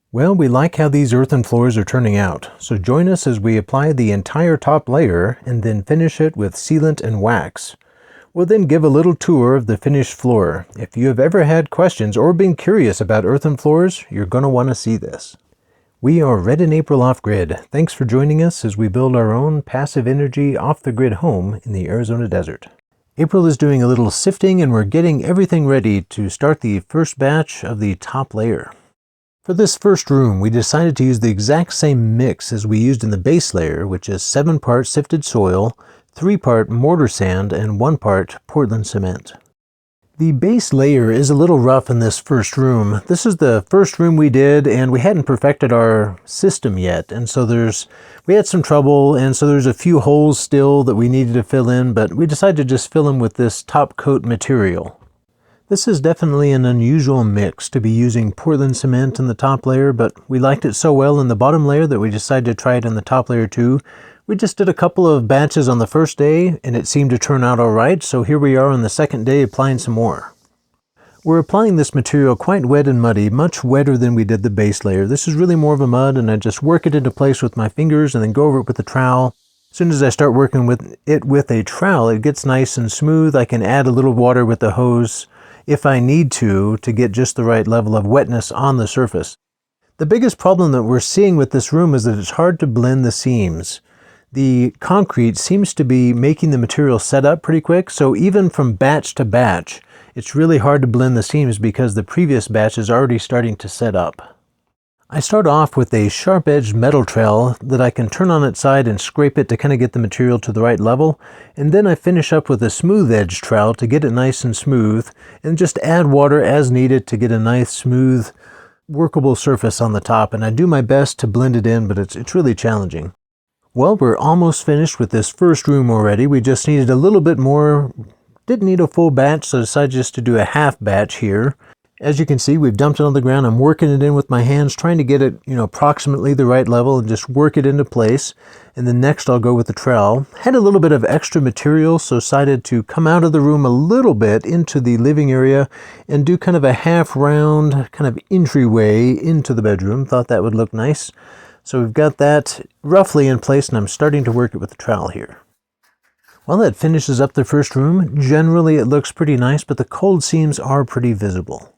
Well, we like how these earthen floors are turning out, so join us as we apply the entire floors are turning out. So join us as we apply the entire top layer and then finish it with sealant and wax. We'll then give a little tour of the finished floor. If you have ever had questions or been curious about earthen floors, you're going to want to see this. We are Red and April Off-Grid. Thanks for joining us as we build our own passive energy off-the-grid home in the Arizona desert. April is doing a little sifting and we're getting everything ready to start the first batch of the top layer. For this first room, we decided to use the exact same mix as we used in the base layer, which is 7 parts sifted soil, 3 part mortar sand, and 1 part Portland cement. The base layer is a little rough in this first room. This is the first room we did, and we hadn't perfected our system yet, and so we had some trouble, and so there's a few holes still that we needed to fill in, but we decided to just fill them with this top coat material. This is definitely an unusual mix to be using Portland cement in the top layer, but we liked it so well in the bottom layer that we decided to try it in the top layer too. We just did a couple of batches on the first day and it seemed to turn out all right, so here we are on the second day applying some more. We're applying this material quite wet and muddy, much wetter than we did the base layer. This is really more of a mud, and I just work it into place with my fingers and then go over it with a trowel. As soon as I start working with it with a trowel, it gets nice and smooth. I can add a little water with the hose if I need to get just the right level of wetness on the surface. The biggest problem that we're seeing with this room is that it's hard to blend the seams. The concrete seems to be making the material set up pretty quick, so even from batch to batch, it's really hard to blend the seams because the previous batch is already starting to set up. I start off with a sharp-edged metal trowel that I can turn on its side and scrape it to kind of get the material to the right level, and then I finish up with a smooth-edged trowel to get it nice and smooth, and just add water as needed to get a nice, smooth, workable surface on the top, and I do my best to blend it in, but it's really challenging. Well, we're almost finished with this first room already. We just needed a little bit more. Didn't need a full batch, so I decided just to do a half batch here. As you can see, we've dumped it on the ground. I'm working it in with my hands, trying to get it, approximately the right level and just work it into place. And then next I'll go with the trowel. Had a little bit of extra material, so decided to come out of the room a little bit into the living area and do kind of a half round kind of entryway into the bedroom. Thought that would look nice. So we've got that roughly in place, and I'm starting to work it with the trowel here. Well, that finishes up the first room. Generally, it looks pretty nice, but the cold seams are pretty visible.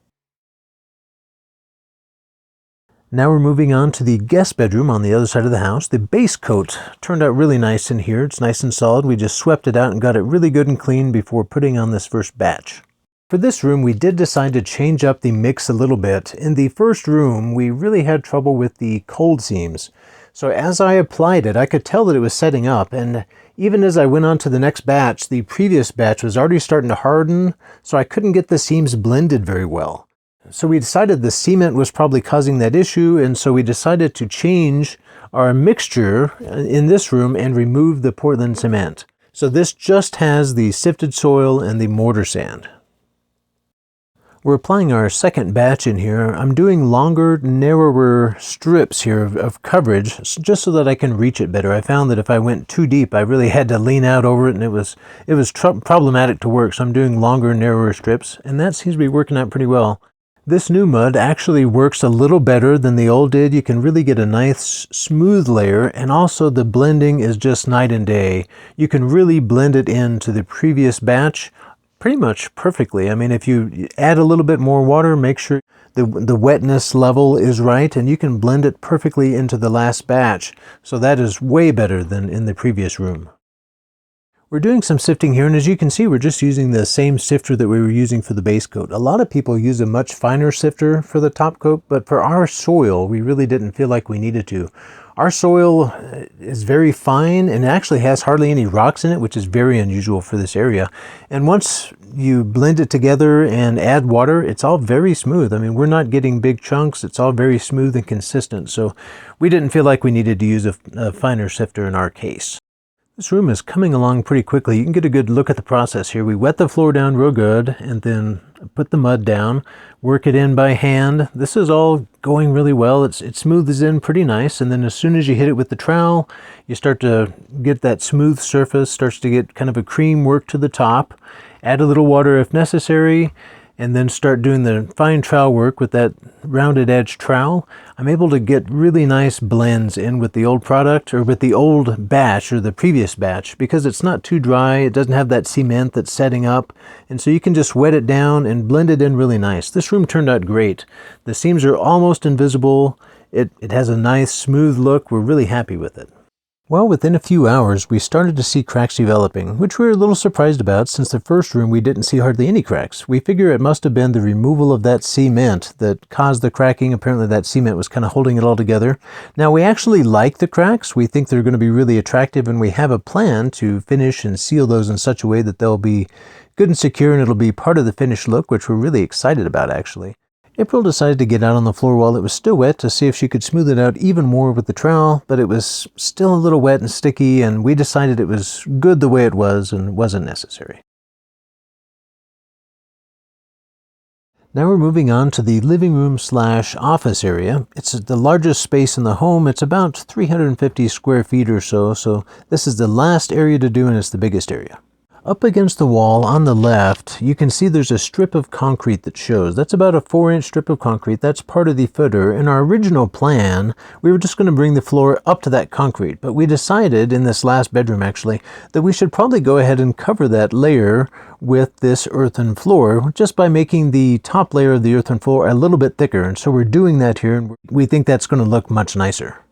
Now we're moving on to the guest bedroom on the other side of the house. The base coat turned out really nice in here. It's nice and solid. We just swept it out and got it really good and clean before putting on this first batch. For this room, we did decide to change up the mix a little bit. In the first room, we really had trouble with the cold seams. So as I applied it, I could tell that it was setting up, and even as I went on to the next batch, the previous batch was already starting to harden, so I couldn't get the seams blended very well. So we decided the cement was probably causing that issue, and so we decided to change our mixture in this room and remove the Portland cement. So this just has the sifted soil and the mortar sand. We're applying our second batch in here. I'm doing longer, narrower strips here of coverage just so that I can reach it better. I found that if I went too deep, I really had to lean out over it, and it was problematic to work. So I'm doing longer, narrower strips, and that seems to be working out pretty well. This new mud actually works a little better than the old did. You can really get a nice smooth layer, and also the blending is just night and day. You can really blend it into the previous batch pretty much perfectly. I mean, if you add a little bit more water, make sure the wetness level is right, and you can blend it perfectly into the last batch. So that is way better than in the previous room. We're doing some sifting here, and as you can see, we're just using the same sifter that we were using for the base coat. A lot of people use a much finer sifter for the top coat, but for our soil, we really didn't feel like we needed to. Our soil is very fine and actually has hardly any rocks in it, which is very unusual for this area. And once you blend it together and add water, it's all very smooth. I mean, we're not getting big chunks. It's all very smooth and consistent. So we didn't feel like we needed to use a finer sifter in our case. This room is coming along pretty quickly. You can get a good look at the process here. We wet the floor down real good and then put the mud down, work it in by hand. This is all going really well. It smooths in pretty nice, and then as soon as you hit it with the trowel, you start to get that smooth surface, starts to get kind of a cream work to the top. Add a little water if necessary, and then start doing the fine trowel work with that rounded edge trowel, I'm able to get really nice blends in with the old product, or with the old batch or the previous batch, because it's not too dry, it doesn't have that cement that's setting up, and so you can just wet it down and blend it in really nice. This room turned out great. The seams are almost invisible. It has a nice smooth look. We're really happy with it. Well, within a few hours, we started to see cracks developing, which we were a little surprised about since the first room we didn't see hardly any cracks. We figure it must have been the removal of that cement that caused the cracking. Apparently that cement was kind of holding it all together. Now, we actually like the cracks. We think they're going to be really attractive, and we have a plan to finish and seal those in such a way that they'll be good and secure, and it'll be part of the finished look, which we're really excited about, actually. April decided to get out on the floor while it was still wet to see if she could smooth it out even more with the trowel, but it was still a little wet and sticky, and we decided it was good the way it was and wasn't necessary. Now we're moving on to the living room / office area. It's the largest space in the home. It's about 350 square feet or so, so this is the last area to do, and it's the biggest area. Up against the wall on the left, you can see there's a strip of concrete that shows. That's about a 4-inch strip of concrete. That's part of the footer. In our original plan, we were just going to bring the floor up to that concrete, but we decided in this last bedroom actually that we should probably go ahead and cover that layer with this earthen floor just by making the top layer of the earthen floor a little bit thicker. And so we're doing that here, and we think that's going to look much nicer.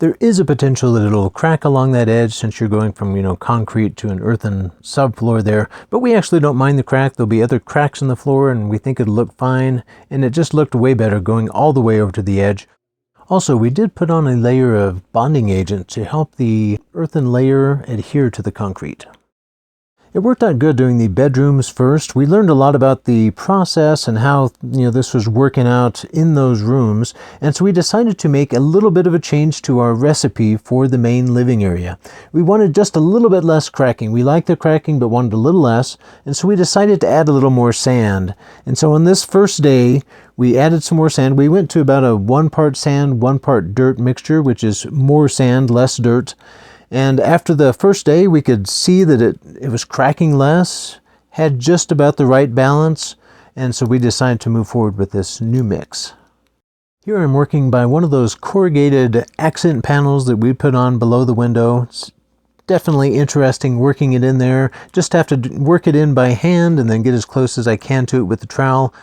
There is a potential that it'll crack along that edge since you're going from, concrete to an earthen subfloor there, but we actually don't mind the crack. There'll be other cracks in the floor, and we think it'll look fine, and it just looked way better going all the way over to the edge. Also, we did put on a layer of bonding agent to help the earthen layer adhere to the concrete. It worked out good doing the bedrooms first. We learned a lot about the process and how this was working out in those rooms, and so we decided to make a little bit of a change to our recipe for the main living area. We wanted just a little bit less cracking. We liked the cracking but wanted a little less, and so we decided to add a little more sand. And so on this first day, we added some more sand. We went to about a 1 part sand, 1 part dirt mixture, which is more sand, less dirt. And after the first day, we could see that it was cracking less, had just about the right balance, and so we decided to move forward with this new mix. Here I'm working by one of those corrugated accent panels that we put on below the window. It's definitely interesting working it in there. Just have to work it in by hand and then get as close as I can to it with the trowel.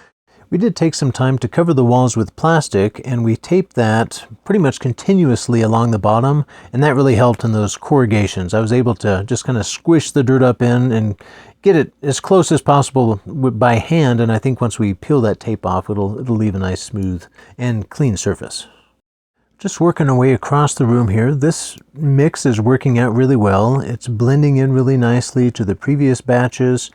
We did take some time to cover the walls with plastic, and we taped that pretty much continuously along the bottom, and that really helped in those corrugations. I was able to just kind of squish the dirt up in and get it as close as possible by hand, and I think once we peel that tape off, it'll leave a nice smooth and clean surface. Just working our way across the room here. This mix is working out really well. It's blending in really nicely to the previous batches.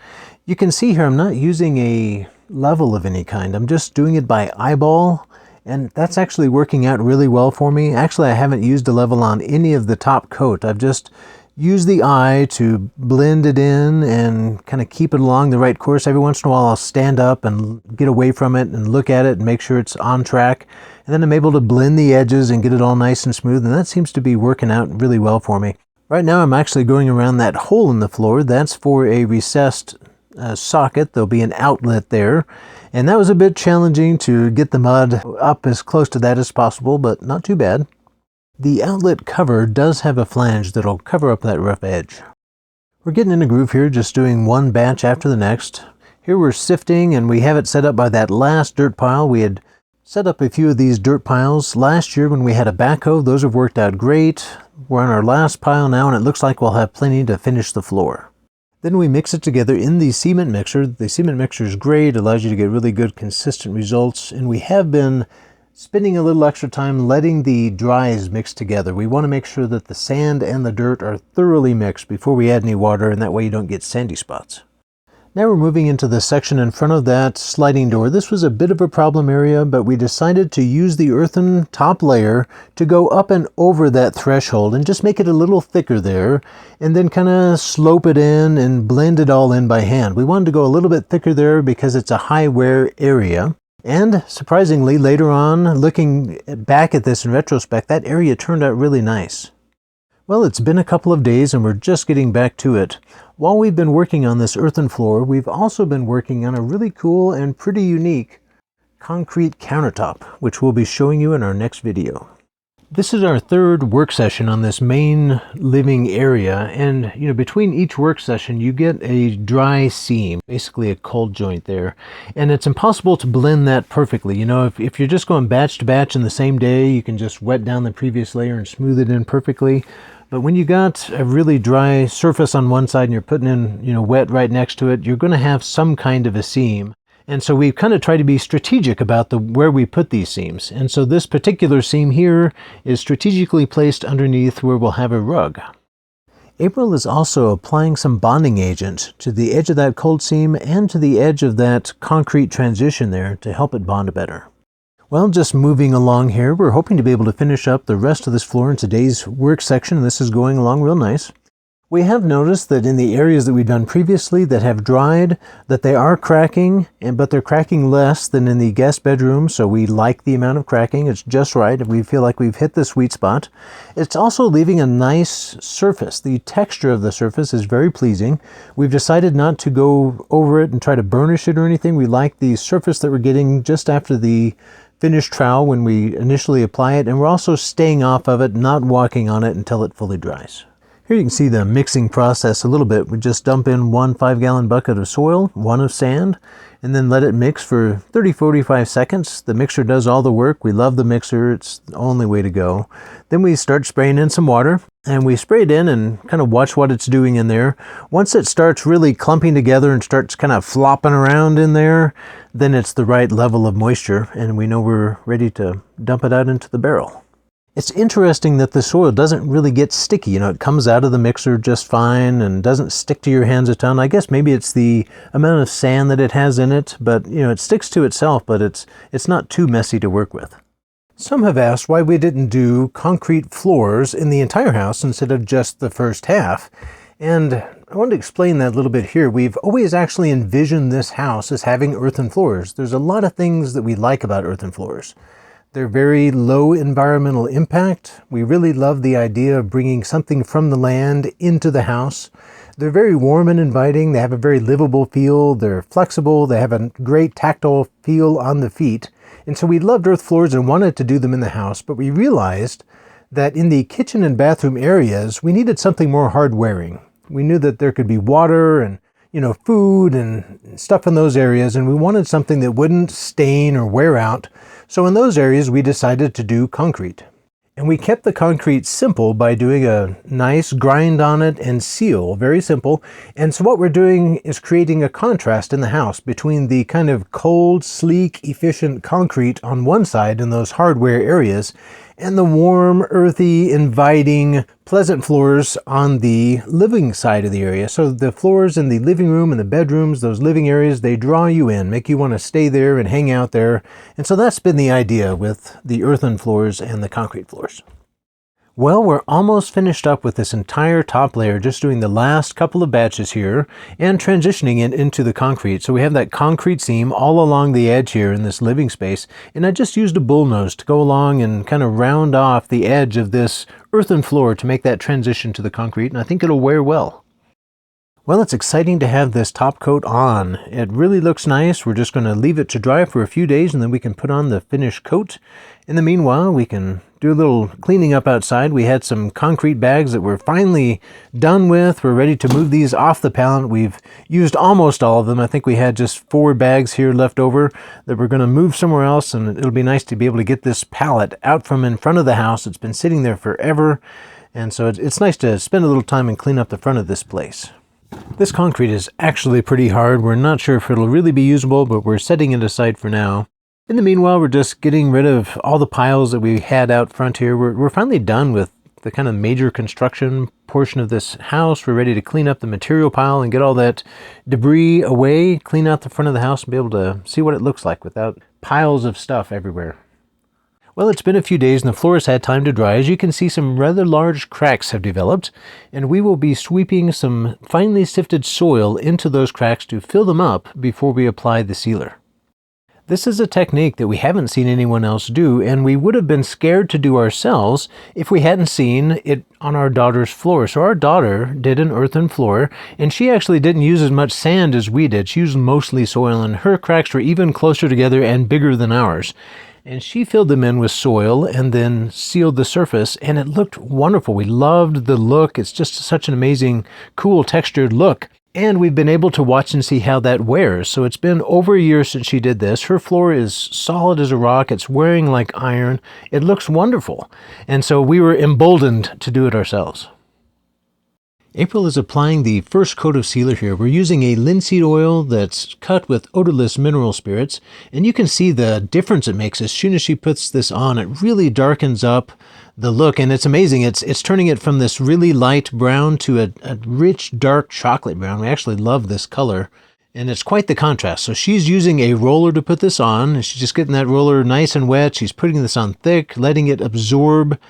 You can see here I'm not using a level of any kind. I'm just doing it by eyeball, and that's actually working out really well for me. Actually, I haven't used a level on any of the top coat. I've just used the eye to blend it in and kind of keep it along the right course. Every once in a while I'll stand up and get away from it and look at it and make sure it's on track, and then I'm able to blend the edges and get it all nice and smooth, and that seems to be working out really well for me. Right now I'm actually going around that hole in the floor. That's for a recessed socket. There'll be an outlet there, and that was a bit challenging to get the mud up as close to that as possible, but not too bad. The outlet cover does have a flange that'll cover up that rough edge. We're getting in a groove here, just doing one batch after the next. Here we're sifting, and we have it set up by that last dirt pile. We had set up a few of these dirt piles last year when we had a backhoe. Those have worked out great. We're on our last pile now, and it looks like we'll have plenty to finish the floor. Then we mix it together in the cement mixer. The cement mixer is great, allows you to get really good consistent results, and we have been spending a little extra time letting the dries mix together. We want to make sure that the sand and the dirt are thoroughly mixed before we add any water, and that way you don't get sandy spots. Now we're moving into the section in front of that sliding door. This was a bit of a problem area, but we decided to use the earthen top layer to go up and over that threshold and just make it a little thicker there, and then kind of slope it in and blend it all in by hand. We wanted to go a little bit thicker there because it's a high wear area. And surprisingly, later on, looking back at this in retrospect, that area turned out really nice. Well, it's been a couple of days and we're just getting back to it. While we've been working on this earthen floor, we've also been working on a really cool and pretty unique concrete countertop, which we'll be showing you in our next video. This is our third work session on this main living area, and between each work session you get a dry seam, basically a cold joint there, and it's impossible to blend that perfectly. If you're just going batch to batch in the same day, you can just wet down the previous layer and smooth it in perfectly. But when you got a really dry surface on one side and you're putting in wet right next to it, you're going to have some kind of a seam. And so we've kind of tried to be strategic about where we put these seams. And so this particular seam here is strategically placed underneath where we'll have a rug. April is also applying some bonding agent to the edge of that cold seam and to the edge of that concrete transition there to help it bond better. Well, just moving along here, we're hoping to be able to finish up the rest of this floor in today's work section. This is going along real nice. We have noticed that in the areas that we've done previously that have dried, that they are cracking, but they're cracking less than in the guest bedroom, so we like the amount of cracking. It's just right. We feel like we've hit the sweet spot. It's also leaving a nice surface. The texture of the surface is very pleasing. We've decided not to go over it and try to burnish it or anything. We like the surface that we're getting just after the finished trowel when we initially apply it, and we're also staying off of it, not walking on it until it fully dries. Here you can see the mixing process a little bit. We just dump in 1 5-gallon bucket of soil, 1 of sand, and then let it mix for 30-45 seconds. The mixer does all the work. We love the mixer. It's the only way to go. Then we start spraying in some water, and we spray it in and kind of watch what it's doing in there. Once it starts really clumping together and starts kind of flopping around in there, then it's the right level of moisture, and we know we're ready to dump it out into the barrel. It's interesting that the soil doesn't really get sticky. It comes out of the mixer just fine and doesn't stick to your hands a ton. I guess maybe it's the amount of sand that it has in it, but it sticks to itself, but it's not too messy to work with. Some have asked why we didn't do concrete floors in the entire house instead of just the first half. And I want to explain that a little bit here. We've always actually envisioned this house as having earthen floors. There's a lot of things that we like about earthen floors. They're very low environmental impact. We really love the idea of bringing something from the land into the house. They're very warm and inviting. They have a very livable feel. They're flexible. They have a great tactile feel on the feet. And so we loved earth floors and wanted to do them in the house, but we realized that in the kitchen and bathroom areas, we needed something more hard-wearing. We knew that there could be water and food and stuff in those areas, and we wanted something that wouldn't stain or wear out. So in those areas, we decided to do concrete. And we kept the concrete simple by doing a nice grind on it and seal, very simple. And so what we're doing is creating a contrast in the house between the kind of cold, sleek, efficient concrete on one side in those hardware areas, and the warm, earthy, inviting, pleasant floors on the living side of the area. So the floors in the living room and the bedrooms, those living areas, they draw you in, make you want to stay there and hang out there. And so that's been the idea with the earthen floors and the concrete floors. Well, we're almost finished up with this entire top layer, just doing the last couple of batches here and transitioning it into the concrete. So we have that concrete seam all along the edge here in this living space, and I just used a bullnose to go along and kind of round off the edge of this earthen floor to make that transition to the concrete, and I think it'll wear well. Well, it's exciting to have this top coat on. It really looks nice. We're just going to leave it to dry for a few days and then we can put on the finished coat. In the meanwhile, we can do a little cleaning up outside. We had some concrete bags that we're finally done with. We're ready to move these off the pallet. We've used almost all of them. I think we had just 4 bags here left over that we're going to move somewhere else, and it'll be nice to be able to get this pallet out from in front of the house. It's been sitting there forever, and so it's nice to spend a little time and clean up the front of this place. This concrete is actually pretty hard. We're not sure if it'll really be usable, but we're setting it aside for now. In the meanwhile, we're just getting rid of all the piles that we had out front here. We're finally done with the kind of major construction portion of this house. We're ready to clean up the material pile and get all that debris away, clean out the front of the house and be able to see what it looks like without piles of stuff everywhere. Well, it's been a few days and the floor has had time to dry. As you can see, some rather large cracks have developed, and we will be sweeping some finely sifted soil into those cracks to fill them up before we apply the sealer. This is a technique that we haven't seen anyone else do, and we would have been scared to do ourselves if we hadn't seen it on our daughter's floor. So our daughter did an earthen floor, and she actually didn't use as much sand as we did. She used mostly soil, and her cracks were even closer together and bigger than ours. And she filled them in with soil and then sealed the surface, and it looked wonderful. We loved the look. It's just such an amazing, cool, textured look. And we've been able to watch and see how that wears. So it's been over a year since she did this. Her floor is solid as a rock. It's wearing like iron. It looks wonderful. And so we were emboldened to do it ourselves. April is applying the first coat of sealer here. We're using a linseed oil that's cut with odorless mineral spirits. And you can see the difference it makes. As soon as she puts this on, it really darkens up the look, and it's amazing. It's turning it from this really light brown to a rich, dark chocolate brown. We actually love this color, and it's quite the contrast. So she's using a roller to put this on, and she's just getting that roller nice and wet. She's putting this on thick, letting it absorb.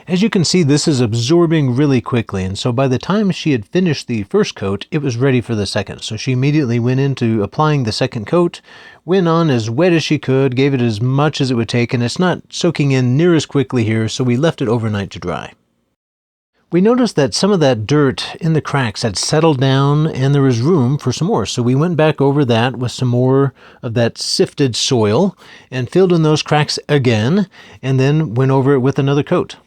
As you can see, this is absorbing really quickly, and so by the time she had finished the first coat, it was ready for the second. So she immediately went into applying the second coat, went on as wet as she could, gave it as much as it would take, and it's not soaking in near as quickly here, so we left it overnight to dry. We noticed that some of that dirt in the cracks had settled down and there was room for some more. So we went back over that with some more of that sifted soil and filled in those cracks again, and then went over it with another coat.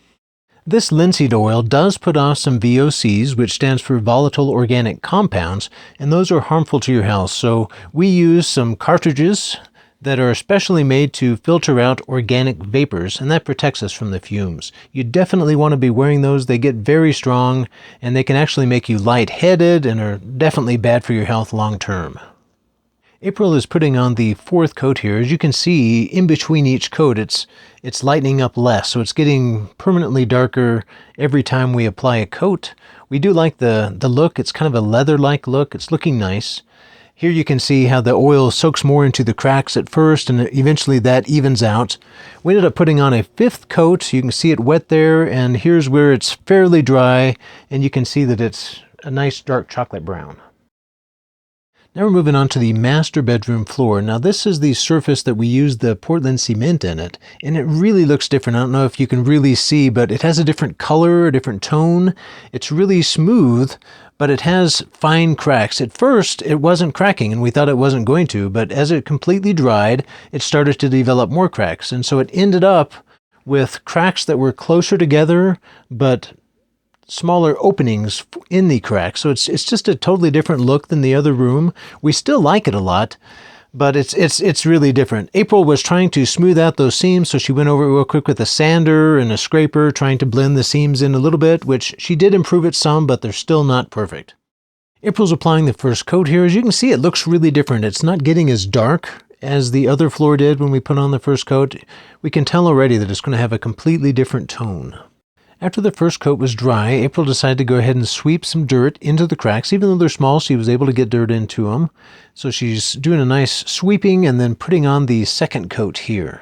This linseed oil does put off some VOCs, which stands for volatile organic compounds, and those are harmful to your health. So we use some cartridges that are especially made to filter out organic vapors, and that protects us from the fumes. You definitely want to be wearing those. They get very strong, and they can actually make you lightheaded and are definitely bad for your health long term. April is putting on the fourth coat here. As you can see, in between each coat, it's lightening up less, so it's getting permanently darker every time we apply a coat. We do like the look. It's kind of a leather-like look. It's looking nice. Here you can see how the oil soaks more into the cracks at first, and eventually that evens out. We ended up putting on a fifth coat. You can see it wet there, and here's where it's fairly dry, and you can see that it's a nice dark chocolate brown. Now we're moving on to the master bedroom floor. Now this is the surface that we use the Portland cement in it, and it really looks different. I don't know if you can really see, but it has a different color, a different tone. It's really smooth, but it has fine cracks. At first, it wasn't cracking, and we thought it wasn't going to, but as it completely dried, it started to develop more cracks. And so it ended up with cracks that were closer together, but smaller openings in the cracks. So it's just a totally different look than the other room. We still like it a lot, but it's really different. April was trying to smooth out those seams, so she went over it real quick with a sander and a scraper, trying to blend the seams in a little bit, which she did improve it some, but they're still not perfect. April's applying the first coat here. As you can see, it looks really different. It's not getting as dark as the other floor did when we put on the first coat. We can tell already that it's going to have a completely different tone. After the first coat was dry, April decided to go ahead and sweep some dirt into the cracks. Even though they're small, she was able to get dirt into them. So she's doing a nice sweeping and then putting on the second coat here.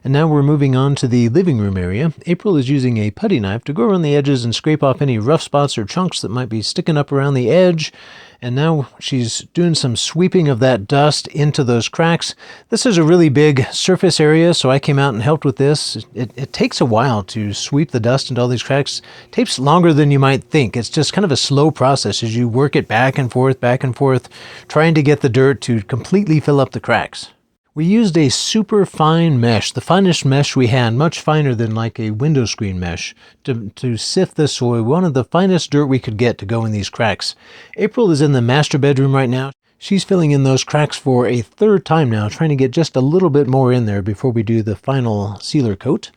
And now we're moving on to the living room area. April is using a putty knife to go around the edges and scrape off any rough spots or chunks that might be sticking up around the edge. And now she's doing some sweeping of that dust into those cracks. This is a really big surface area, so I came out and helped with this. It takes a while to sweep the dust into all these cracks. It takes longer than you might think. It's just kind of a slow process as you work it back and forth, trying to get the dirt to completely fill up the cracks. We used a super fine mesh, the finest mesh we had, much finer than like a window screen mesh, to sift the soil. We wanted the finest dirt we could get to go in these cracks. April is in the master bedroom right now. She's filling in those cracks for a third time now, trying to get just a little bit more in there before we do the final sealer coat.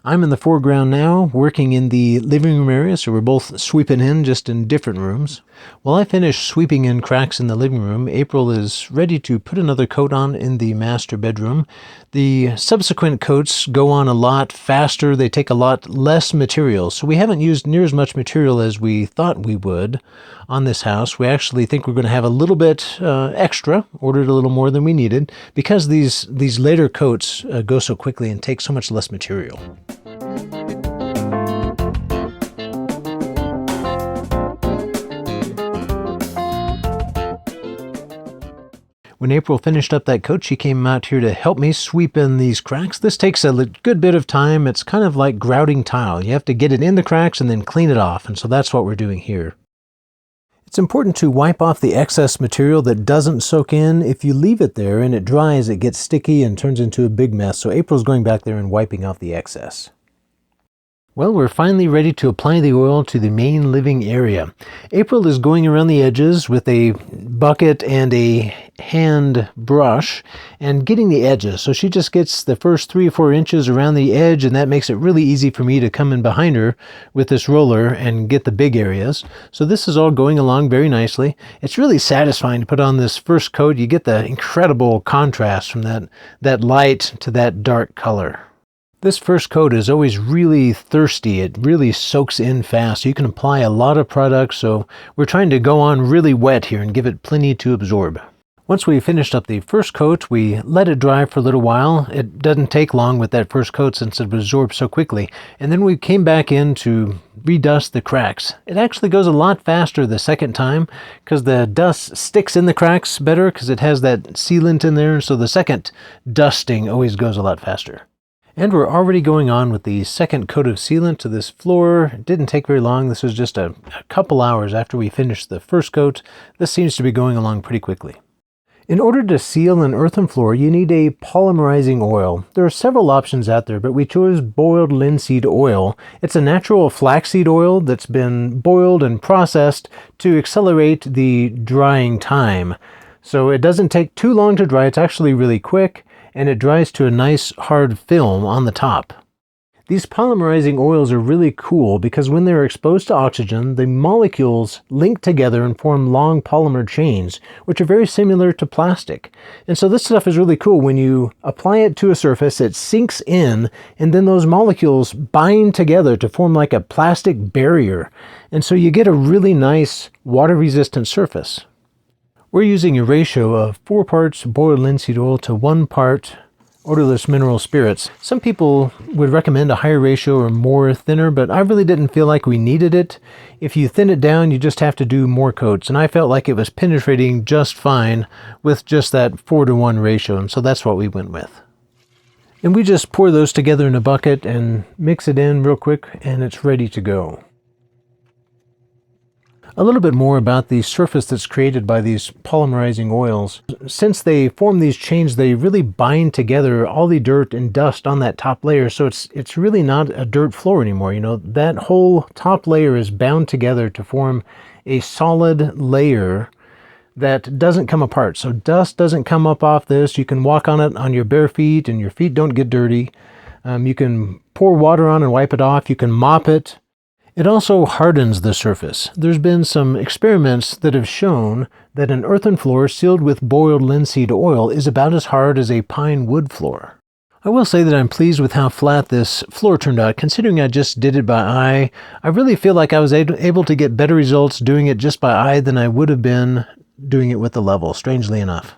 I'm in the foreground now, working in the living room area, so we're both sweeping in, just in different rooms. While I finish sweeping in cracks in the living room, April is ready to put another coat on in the master bedroom. The subsequent coats go on a lot faster. They take a lot less material, so we haven't used near as much material as we thought we would on this house. We actually think we're going to have a little bit extra, ordered a little more than we needed, because these later coats go so quickly and take so much less material. When April finished up that coat, she came out here to help me sweep in these cracks. This takes a good bit of time. It's kind of like grouting tile. You have to get it in the cracks and then clean it off, and so that's what we're doing here. It's important to wipe off the excess material that doesn't soak in. If you leave it there and it dries, it gets sticky and turns into a big mess, so April's going back there and wiping off the excess. Well, we're finally ready to apply the oil to the main living area. April is going around the edges with a bucket and a hand brush and getting the edges. So she just gets the first 3 or 4 inches around the edge, and that makes it really easy for me to come in behind her with this roller and get the big areas. So this is all going along very nicely. It's really satisfying to put on this first coat. You get the incredible contrast from that light to that dark color. This first coat is always really thirsty. It really soaks in fast. You can apply a lot of product, so we're trying to go on really wet here and give it plenty to absorb. Once we finished up the first coat, we let it dry for a little while. It doesn't take long with that first coat since it absorbs so quickly. And then we came back in to redust the cracks. It actually goes a lot faster the second time because the dust sticks in the cracks better because it has that sealant in there. So the second dusting always goes a lot faster. And we're already going on with the second coat of sealant to this floor. It didn't take very long. This was just a couple hours after we finished the first coat. This seems to be going along pretty quickly. In order to seal an earthen floor, you need a polymerizing oil. There are several options out there, but we chose boiled linseed oil. It's a natural flaxseed oil that's been boiled and processed to accelerate the drying time. So it doesn't take too long to dry. It's actually really quick, and it dries to a nice hard film on the top. These polymerizing oils are really cool because when they're exposed to oxygen, the molecules link together and form long polymer chains, which are very similar to plastic. And so this stuff is really cool. When you apply it to a surface, it sinks in, and then those molecules bind together to form like a plastic barrier. And so you get a really nice water-resistant surface. We're using a ratio of 4 parts boiled linseed oil to 1 part odorless mineral spirits. Some people would recommend a higher ratio or more thinner, but I really didn't feel like we needed it. If you thin it down, you just have to do more coats, and I felt like it was penetrating just fine with just that 4-to-1 ratio, and so that's what we went with. And we just pour those together in a bucket and mix it in real quick, and it's ready to go. A little bit more about the surface that's created by these polymerizing oils. Since they form these chains, they really bind together all the dirt and dust on that top layer, so it's really not a dirt floor anymore. You know, that whole top layer is bound together to form a solid layer that doesn't come apart. So dust doesn't come up off this. You can walk on it on your bare feet and your feet don't get dirty. You can pour water on and wipe it off. You can mop it. It also hardens the surface. There's been some experiments that have shown that an earthen floor sealed with boiled linseed oil is about as hard as a pine wood floor. I will say that I'm pleased with how flat this floor turned out. Considering I just did it by eye, I really feel like I was able to get better results doing it just by eye than I would have been doing it with the level, strangely enough.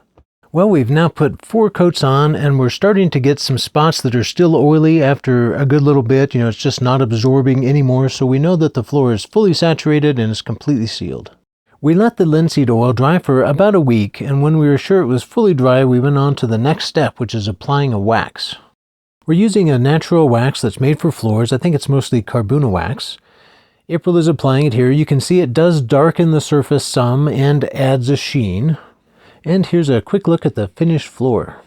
Well, we've now put 4 coats on, and we're starting to get some spots that are still oily after a good little bit. You know, it's just not absorbing anymore, so we know that the floor is fully saturated and is completely sealed. We let the linseed oil dry for about a week, and when we were sure it was fully dry, we went on to the next step, which is applying a wax. We're using a natural wax that's made for floors. I think it's mostly carbuna wax. April is applying it here. You can see it does darken the surface some and adds a sheen. And here's a quick look at the finished floor.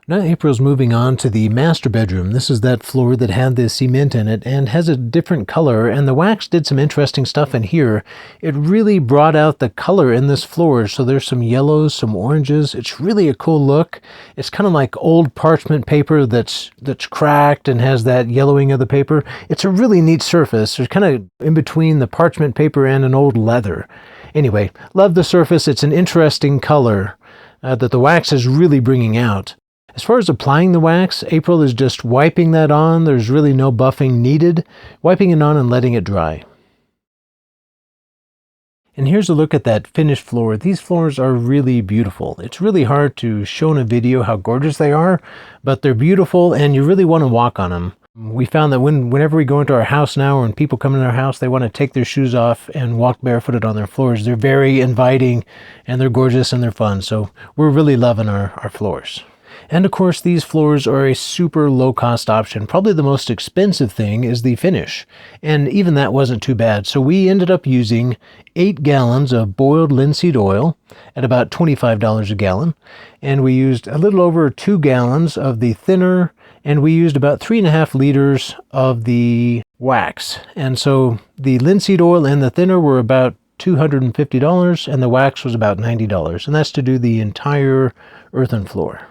Now April's moving on to the master bedroom. This is that floor that had the cement in it and has a different color, and the wax did some interesting stuff in here. It really brought out the color in this floor, so there's some yellows, some oranges. It's really a cool look. It's kind of like old parchment paper that's cracked and has that yellowing of the paper. It's a really neat surface. There's kind of in between the parchment paper and an old leather. Anyway, love the surface. It's an interesting color that the wax is really bringing out. As far as applying the wax, April is just wiping that on. There's really no buffing needed. Wiping it on and letting it dry. And here's a look at that finished floor. These floors are really beautiful. It's really hard to show in a video how gorgeous they are, but they're beautiful and you really want to walk on them. We found that whenever we go into our house now, or when people come into our house, they want to take their shoes off and walk barefooted on their floors. They're very inviting, and they're gorgeous, and they're fun. So we're really loving our floors. And of course, these floors are a super low-cost option. Probably the most expensive thing is the finish, and even that wasn't too bad. So we ended up using 8 gallons of boiled linseed oil at about $25 a gallon, and we used a little over 2 gallons of the thinner, and we used about 3.5 liters of the wax. And so the linseed oil and the thinner were about $250, and the wax was about $90, and that's to do the entire earthen floor.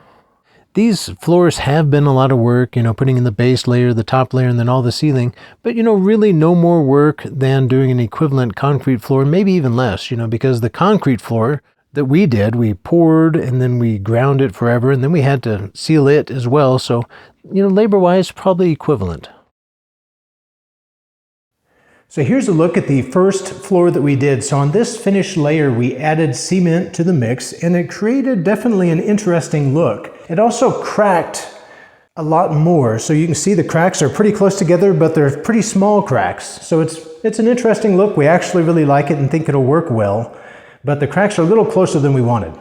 These floors have been a lot of work, putting in the base layer, the top layer, and then all the ceiling. But, really no more work than doing an equivalent concrete floor, maybe even less, because the concrete floor that we did, we poured and then we ground it forever, and then we had to seal it as well. So, labor-wise, probably equivalent. So here's a look at the first floor that we did. So on this finished layer, we added cement to the mix, and it created definitely an interesting look. It also cracked a lot more. So you can see the cracks are pretty close together, but they're pretty small cracks. So it's an interesting look. We actually really like it and think it'll work well, but the cracks are a little closer than we wanted.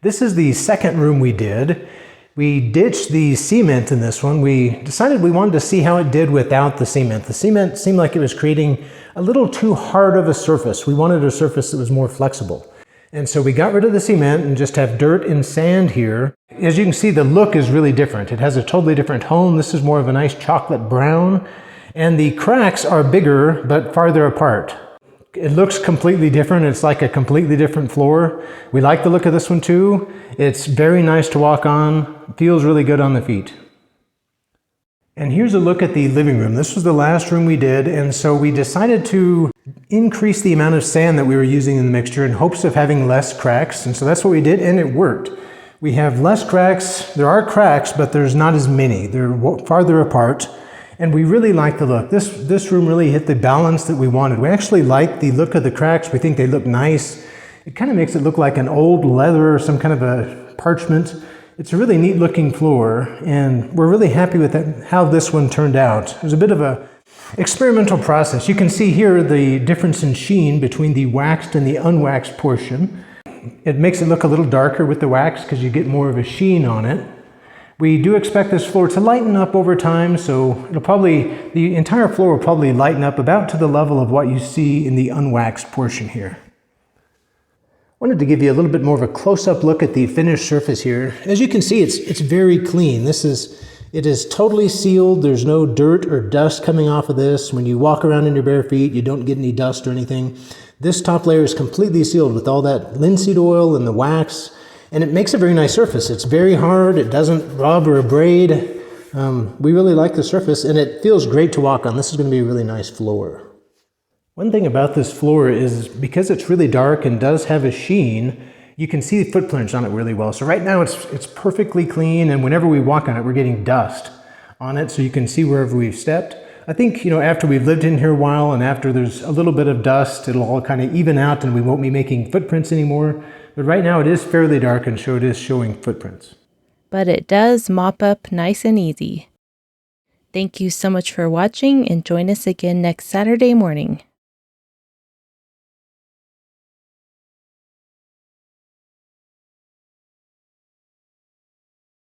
This is the second room we did. We ditched the cement in this one. We decided we wanted to see how it did without the cement. The cement seemed like it was creating a little too hard of a surface. We wanted a surface that was more flexible. And so we got rid of the cement and just have dirt and sand here. As you can see, the look is really different. It has a totally different tone. This is more of a nice chocolate brown. And the cracks are bigger, but farther apart. It looks completely different. It's like a completely different floor. We like the look of this one too. It's very nice to walk on. Feels really good on the feet. And here's a look at the living room. This was the last room we did, and so we decided to increase the amount of sand that we were using in the mixture in hopes of having less cracks. And so that's what we did, and it worked. We have less cracks. There are cracks, but there's not as many. They're farther apart. And we really like the look. This room really hit the balance that we wanted. We actually like the look of the cracks. We think they look nice. It kind of makes it look like an old leather or some kind of a parchment. It's a really neat looking floor, and we're really happy with how this one turned out. It was a bit of a experimental process. You can see here the difference in sheen between the waxed and the unwaxed portion. It makes it look a little darker with the wax because you get more of a sheen on it. We do expect this floor to lighten up over time, so the entire floor will probably lighten up about to the level of what you see in the unwaxed portion here. I wanted to give you a little bit more of a close-up look at the finished surface here. As you can see, it's very clean. It is totally sealed. There's no dirt or dust coming off of this. When you walk around in your bare feet, you don't get any dust or anything. This top layer is completely sealed with all that linseed oil and the wax. And it makes a very nice surface. It's very hard. It doesn't rub or abrade. We really like the surface, and it feels great to walk on. This is going to be a really nice floor. One thing about this floor is because it's really dark and does have a sheen, you can see the footprints on it really well. So right now it's perfectly clean, and whenever we walk on it, we're getting dust on it, so you can see wherever we've stepped. I think, after we've lived in here a while and after there's a little bit of dust, it'll all kind of even out and we won't be making footprints anymore. But right now it is fairly dark, and so it is showing footprints. But it does mop up nice and easy. Thank you so much for watching, and join us again next Saturday morning.